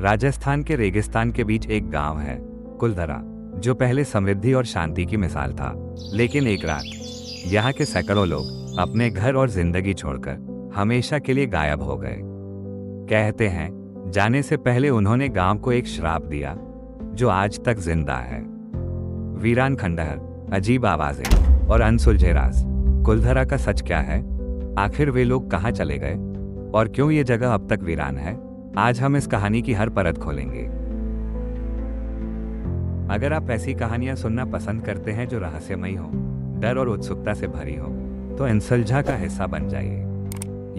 राजस्थान के रेगिस्तान के बीच एक गांव है, कुलधरा, जो पहले समृद्धि और शांति की मिसाल था। लेकिन एक रात यहाँ के सैकड़ों लोग अपने घर और जिंदगी छोड़कर हमेशा के लिए गायब हो गए। कहते हैं जाने से पहले उन्होंने गांव को एक श्राप दिया जो आज तक जिंदा है। वीरान खंडहर, अजीब आवाजें और अनसुलझे राज। कुलधरा का सच क्या है? आखिर वे लोग कहाँ चले गए और क्यों ये जगह अब तक वीरान है? आज हम इस कहानी की हर परत खोलेंगे। अगर आप ऐसी कहानियां सुनना पसंद करते हैं जो रहस्यमयी हो, डर और उत्सुकता से भरी हो, तो इंसलझा का हिस्सा बन जाइए।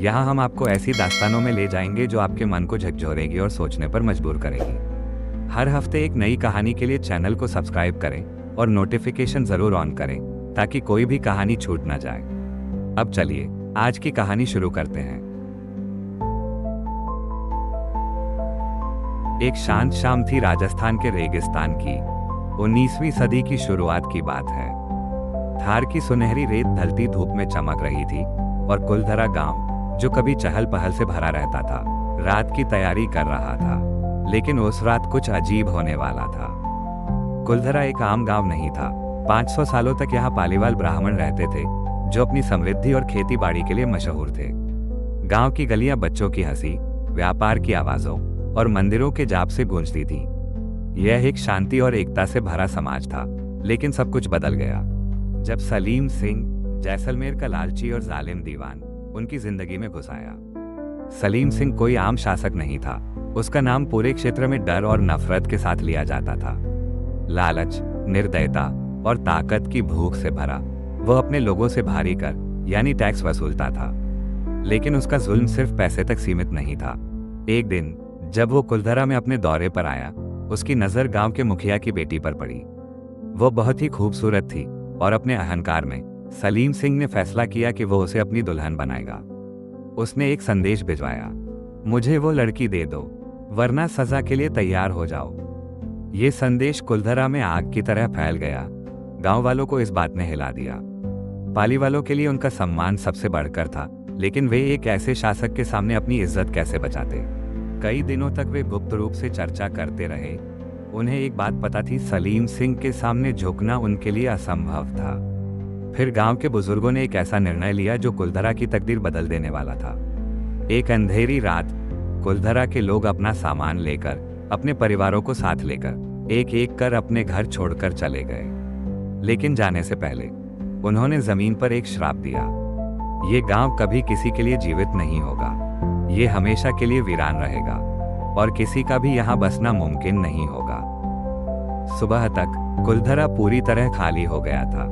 यहाँ हम आपको ऐसी दास्तानों में ले जाएंगे जो आपके मन को झकझोरेगी और सोचने पर मजबूर करेगी। हर हफ्ते एक नई कहानी के लिए चैनल को सब्सक्राइब करें और नोटिफिकेशन जरूर ऑन करें ताकि कोई भी कहानी छूट ना जाए। अब चलिए आज की कहानी शुरू करते हैं। एक शांत शाम थी राजस्थान के रेगिस्तान की। 19वीं सदी की शुरुआत की बात है। थार की सुनहरी रेत ढलती धूप में चमक रही थी और कुलधरा गांव, जो कभी चहल पहल से भरा रहता था, रात की तैयारी कर रहा था। लेकिन उस रात कुछ अजीब होने वाला था। कुलधरा एक आम गांव नहीं था। 500 सालों तक यहाँ पालीवाल ब्राह्मण रहते थे जो अपनी समृद्धि और खेती बाड़ी के लिए मशहूर थे। गांव की गलियां बच्चों की हंसी, व्यापार की आवाजों और मंदिरों के जाप से गूंजती थी। यह एक शांति और एकता से भरा समाज था। लेकिन सब कुछ बदल गया जब सलीम सिंह, जैसलमेर का लालची और जालिम दीवान, उनकी जिंदगी में घुस आया। सलीम सिंह कोई आम शासक नहीं था। उसका नाम पूरे क्षेत्र में डर और नफरत के साथ लिया जाता था। लालच, निर्दयता और ताकत की भूख से भरा वह अपने लोगों से भारी कर यानी टैक्स वसूलता था। लेकिन उसका जुल्म सिर्फ पैसे तक सीमित नहीं था। एक दिन जब वो कुलधरा में अपने दौरे पर आया, उसकी नजर गांव के मुखिया की बेटी पर पड़ी। वो बहुत ही खूबसूरत थी और अपने अहंकार में सलीम सिंह ने फैसला किया कि वो उसे अपनी दुल्हन बनाएगा। उसने एक संदेश भिजवाया, मुझे वो लड़की दे दो वरना सजा के लिए तैयार हो जाओ। ये संदेश कुलधरा में आग की तरह फैल गया। गांव वालों को इस बात ने हिला दिया। पाली वालों के लिए उनका सम्मान सबसे बढ़कर था, लेकिन वे एक ऐसे शासक के सामने अपनी इज्जत कैसे बचाते? कई दिनों तक वे गुप्त रूप से चर्चा करते रहे। उन्हें एक बात पता थी, सलीम सिंह के सामने झुकना उनके लिए असंभव था। फिर गांव के बुजुर्गों ने एक ऐसा निर्णय लिया जो कुलधरा की तकदीर बदल देने वाला था। एक अंधेरी रात कुलधरा के लोग अपना सामान लेकर, अपने परिवारों को साथ लेकर एक एक कर अपने घर छोड़कर चले गए। लेकिन जाने से पहले उन्होंने जमीन पर एक श्राप दिया। ये गांव कभी किसी के लिए जीवित नहीं होगा। ये हमेशा के लिए वीरान रहेगा और किसी का भी यहाँ बसना मुमकिन नहीं होगा। सुबह तक कुलधरा पूरी तरह खाली हो गया था।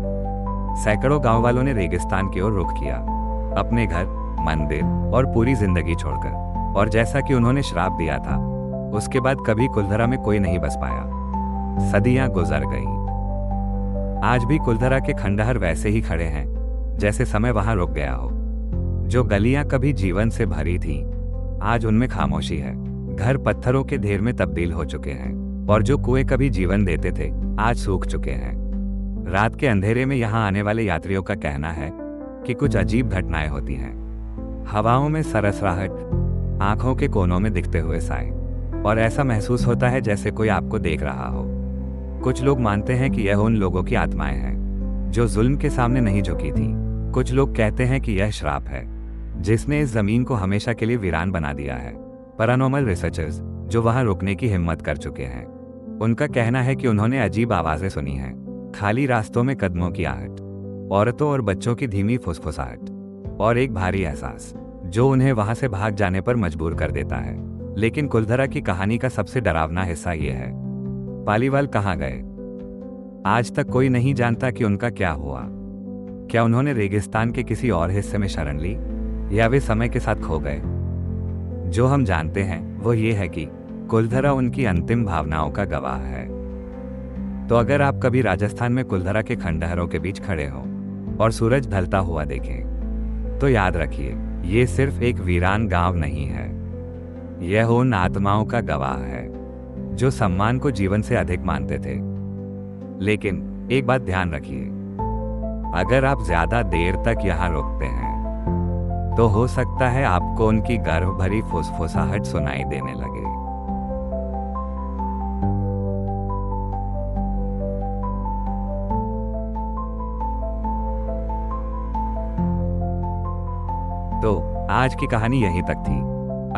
सैकड़ों गांव वालों ने रेगिस्तान की ओर रुख किया, अपने घर, मंदिर और पूरी जिंदगी छोड़कर। और जैसा कि उन्होंने श्राप दिया था, उसके बाद कभी कुलधरा में कोई नहीं बस पाया। सदियां गुजर गईं। आज भी कुलधरा के खंडहर वैसे ही खड़े हैं जैसे समय वहां रुक गया हो। जो गलियां कभी जीवन से भरी थीं, आज उनमें खामोशी है। घर पत्थरों के ढेर में तब्दील हो चुके हैं और जो कुएं कभी जीवन देते थे, आज सूख चुके हैं। रात के अंधेरे में यहाँ आने वाले यात्रियों का कहना है कि कुछ अजीब घटनाएं होती हैं। हवाओं में सरसराहट, आंखों के कोनों में दिखते हुए साए, और ऐसा महसूस होता है जैसे कोई आपको देख रहा हो। कुछ लोग मानते हैं कि यह उन लोगों की आत्माएं हैं जो जुल्म के सामने नहीं झुकी थी। कुछ लोग कहते हैं कि यह श्राप है जिसने इस जमीन को हमेशा के लिए वीरान बना दिया है। पैरानॉर्मल रिसर्चर्स जो वहां रुकने की हिम्मत कर चुके हैं, उनका कहना है कि उन्होंने अजीब आवाजें सुनी हैं, खाली रास्तों में कदमों की आहट, औरतों और बच्चों की धीमी फुसफुसाहट और एक भारी एहसास जो उन्हें वहां से भाग जाने पर मजबूर कर देता है। लेकिन कुलधरा की कहानी का सबसे डरावना हिस्सा यह है, पालीवाल कहाँ गए? आज तक कोई नहीं जानता कि उनका क्या हुआ। क्या उन्होंने रेगिस्तान के किसी और हिस्से में शरण ली या वे समय के साथ खो गए? जो हम जानते हैं वो ये है कि कुलधरा उनकी अंतिम भावनाओं का गवाह है। तो अगर आप कभी राजस्थान में कुलधरा के खंडहरों के बीच खड़े हो और सूरज ढलता हुआ देखें, तो याद रखिए, ये सिर्फ एक वीरान गांव नहीं है। यह उन आत्माओं का गवाह है जो सम्मान को जीवन से अधिक मानते थे। लेकिन एक बात ध्यान रखिए, अगर आप ज्यादा देर तक यहाँ रुकते हैं तो हो सकता है आपको उनकी गर्व भरी फुसफुसाहट सुनाई देने लगे। तो आज की कहानी यहीं तक थी।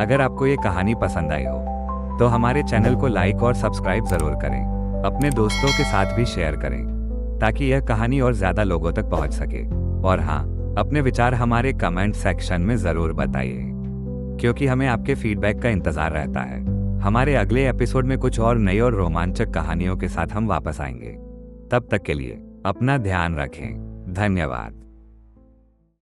अगर आपको ये कहानी पसंद आई हो तो हमारे चैनल को लाइक और सब्सक्राइब जरूर करें। अपने दोस्तों के साथ भी शेयर करें ताकि यह कहानी और ज्यादा लोगों तक पहुंच सके। और हाँ, अपने विचार हमारे कमेंट सेक्शन में जरूर बताइए, क्योंकि हमें आपके फीडबैक का इंतजार रहता है। हमारे अगले एपिसोड में कुछ और नई और रोमांचक कहानियों के साथ हम वापस आएंगे। तब तक के लिए अपना ध्यान रखें। धन्यवाद।